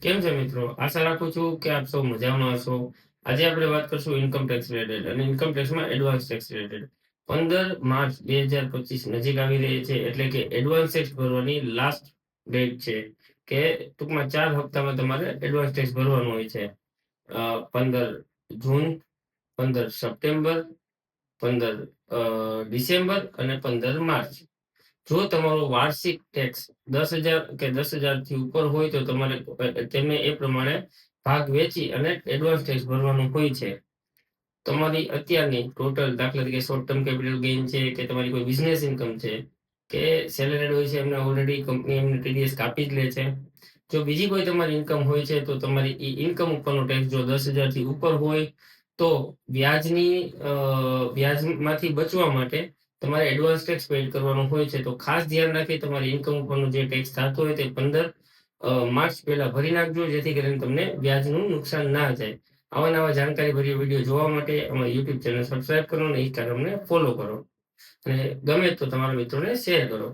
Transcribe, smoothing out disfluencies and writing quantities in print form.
કેમ છે મિત્રો? આશા રાખું છું કે આપ સૌ મજામાં હશો. આજે આપણે વાત કરશું ઇન્કમ ટેક્સ રિલેટેડ અને ઇન્કમ ટેક્સમાં એડવાન્સ ટેક્સ રિલેટેડ. 15 માર્ચ 2025 નજીક આવી રહી છે એટલે કે એડવાન્સ ટેક્સ ભરવાની લાસ્ટ ડેટ છે કે ટૂંકમાં 4 હપ્તામાં તમારે એડવાન્સ ટેક્સ ભરવાનું હોય છે. 15 જૂન, 15 સપ્ટેમ્બર, 15 ડિસેમ્બર અને 15 માર્ચ. જો તમારો વાર્ષિક ટેક્સ 10,000 કે 10,000 થી ઉપર હોય તો તમારે તેમને એ પ્રમાણે ભાગ વેચી અને એડવાન્સ ટેક્સ ભરવાનું હોય છે. તમારી અત્યારની ટોટલ દાખલા તરીકે શોર્ટ ટર્મ કેપિટલ ગેઇન છે કે તમારી કોઈ બિઝનેસ ઇન્કમ છે કે સેલેરીડ હોય છે એમને ઓલરેડી કંપની એમને ટીડીએસ કાપી જ લે છે. જો બીજી કોઈ તમારી ઇન્કમ હોય છે તો તમારી ઇન્કમ ઉપરનો ટેક્સ જો 10,000 થી ઉપર હોય તો વ્યાજમાંથી બચવા માટે તમારે એડવાન્સ ટેક્સ પેડ કરવાનો હોય છે. તો ખાસ ધ્યાન રાખી તમારી ઇન્કમ ઉપરનો જે ટેક્સ થતો હોય તે 15 માર્ચ પહેલા ભરી નાખજો, જેથી કરીને તમને વ્યાજનું નુકસાન ના જાય. આવા નવા જાણકારીભર્યો વિડીયો જોવા માટે અમારી યુટ્યુબ ચેનલ સબસ્ક્રાઇબ કરો અને ઇન્સ્ટાગ્રામને ફોલો કરો અને ગમે તો તમારા મિત્રોને શેર કરો.